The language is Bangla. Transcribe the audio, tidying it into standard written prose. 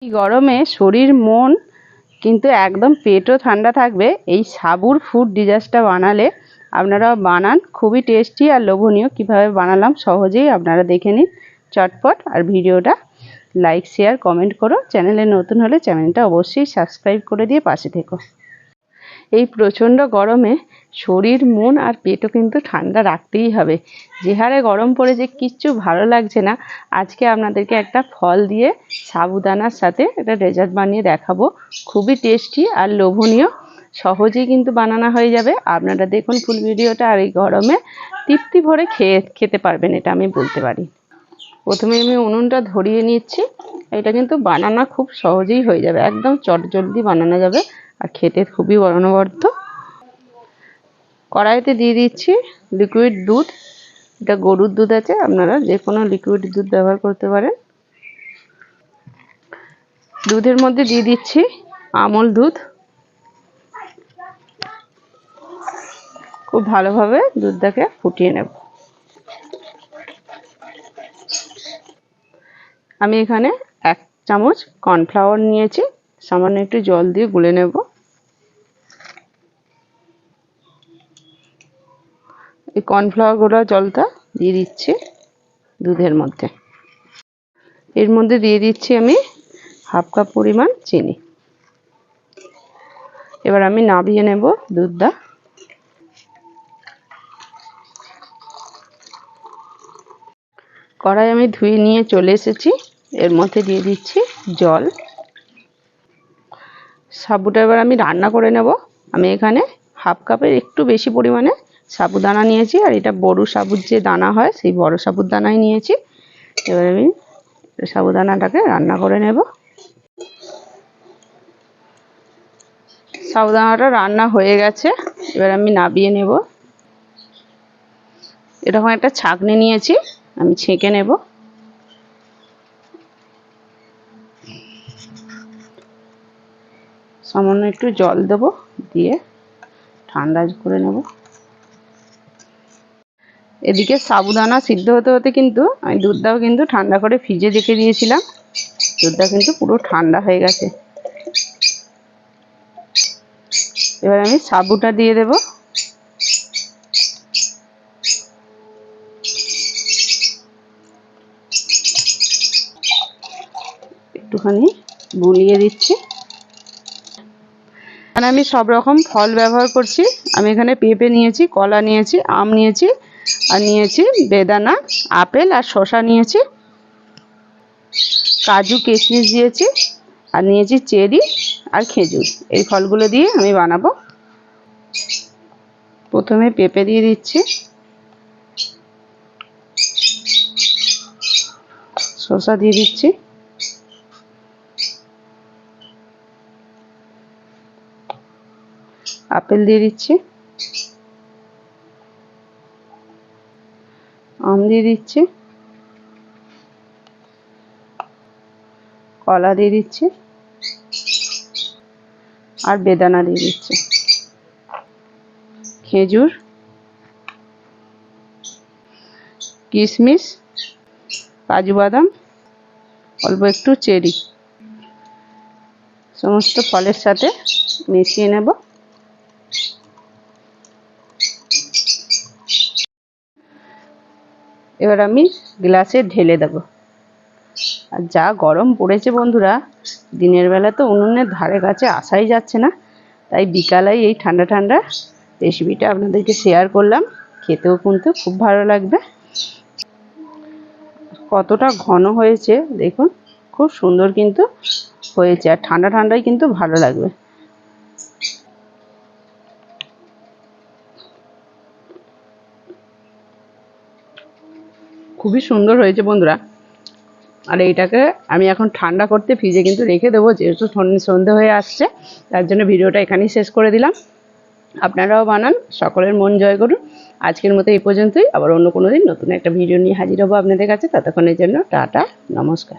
এই গরমে শরীর মন কিন্তু একদম পেটও ঠান্ডা থাকবে। এই সাবুর ফুড ডিজার্টটা বানালে আপনারাও বানান, খুবই টেস্টি আর লোভনীয়। কিভাবে বানালাম সহজেই আপনারা দেখে নিন চটপট। আর ভিডিওটা লাইক শেয়ার কমেন্ট করো। চ্যানেলে নতুন হলে চ্যানেলটা অবশ্যই সাবস্ক্রাইব করে দিয়ে পাশে থেকো। এই প্রচণ্ড গরমে শরীর মন আর পেটও কিন্তু ঠান্ডা রাখতেই হবে। যে হারে গরম পড়েছে কিচ্ছু ভালো লাগছে না। আজকে আপনাদেরকে একটা ফল দিয়ে সাবুদানার সাথে একটা ডেজার্ট বানিয়ে দেখাবো। খুবই টেস্টি আর লোভনীয়, সহজেই কিন্তু বানানো হয়ে যাবে। আপনারা দেখুন ফুল ভিডিওটা। আর এই গরমে তৃপ্তি ভরে খেতে পারবেন, এটা আমি বলতে পারি। প্রথমে আমি উনুনটা ধরিয়ে নিচ্ছি। এটা কিন্তু বানানো খুব সহজেই হয়ে যাবে, একদম চটজলদি বানানো যাবে আর খেতে খুবই অনবদ্য। কড়াইতে দিয়ে দিচ্ছি লিকুইড দুধ। এটা গরুর দুধ আছে, আপনারা যে কোনো লিকুইড দুধ ব্যবহার করতে পারেন। দুধের মধ্যে দিয়ে দিচ্ছি আমল দুধ। খুব ভালোভাবে দুধটাকে ফুটিয়ে নেব। আমি এখানে 1 চামচ কর্নফ্লাওয়ার নিয়েছি, সামান্য একটু জল দিয়ে গুলে নেব। এই কর্নফ্লাওয়ার গুঁড়া জলটা দিয়ে দিচ্ছি দুধের মধ্যে। এর মধ্যে দিয়ে দিচ্ছি আমি 1/2 কাপ পরিমাণ চিনি। এবার আমি নাবিয়ে নেব দুধটা। কড়াই আমি ধুয়ে নিয়ে চলে এসেছি। এর মধ্যে দিয়ে দিচ্ছি জল। সাবুটা এবার আমি রান্না করে নেব। আমি এখানে 1/2 কাপের একটু বেশি পরিমাণে সাবুদানা নিয়েছি, আর এটা বড় সাবুর যে দানা হয় সেই বড় সাবুর দানাই নিয়েছি। এবার আমি সাবুদানাটাকে রান্না করে নেব। সাবুদানাটা রান্না হয়ে গেছে, এবার আমি নাবিয়ে নেব। এরকম একটা ছাঁকনি নিয়েছি, আমি ছেঁকে নেব। সামান্য একটু জল দেব, দিয়ে ঠান্ডা করে নেব। এদিকে সাবুদানা সিদ্ধ হতে হতে কিন্তু আমি দুধটাও কিন্তু ঠান্ডা করে ফ্রিজে রেখে দিয়েছিলাম। দুধটা কিন্তু পুরো ঠান্ডা হয়ে গেছে। এবার আমি সাবুটা দিয়ে দেব। একটুখানি গুলিয়ে দিচ্ছি। এখানে আমি সব রকম ফল ব্যবহার করছি। আমি এখানে পেঁপে নিয়েছি, কলা নিয়েছি, আম নিয়েছি, আর নিয়েছি বেদানা, আপেল আর শসা নিয়েছি, কাজু কিশমিশ দিয়েছি, আর নিয়েছি চেরি আর খেজুর। এই ফলগুলো দিয়ে আমি বানাবো। প্রথমে পেঁপে দিয়ে দিচ্ছি, শসা দিয়ে দিচ্ছি, আপেল দিয়ে দিচ্ছি, আম দিয়ে দিচ্ছি, কলা দিয়ে দিচ্ছি, আর বেদানা দিয়ে দিচ্ছি, খেজুর, কিশমিশ, কাজু বাদাম, অল্প একটু চেরি, সমস্ত ফলের সাথে মিশিয়ে নেব। এবার আমি গ্লাসে ঢেলে দেব। আর যা গরম পড়েছে বন্ধুরা, দিনের বেলা তো উনুনের ধারে কাছে আসাই যাচ্ছে না, তাই বিকালেই এই ঠান্ডা ঠান্ডা রেসিপিটা আপনাদেরকে শেয়ার করলাম। খেতেও কিন্তু খুব ভালো লাগবে। কতটা ঘন হয়েছে দেখুন, খুব সুন্দর কিন্তু হয়েছে, আর ঠান্ডা ঠান্ডায় কিন্তু ভালো লাগবে। খুবই সুন্দর হয়েছে বন্ধুরা। আর এইটাকে আমি এখন ঠান্ডা করতে ফ্রিজে কিন্তু রেখে দেবো, যেহেতু সন্ধে হয়ে আসছে। তার জন্য ভিডিওটা এখানেই শেষ করে দিলাম। আপনারাও বানান, সকলের মন জয় করুন। আজকের মতো এই পর্যন্তই। আবার অন্য কোনো দিন নতুন একটা ভিডিও নিয়ে হাজির হবো আপনাদের কাছে। ততক্ষণের জন্য টাটা, নমস্কার।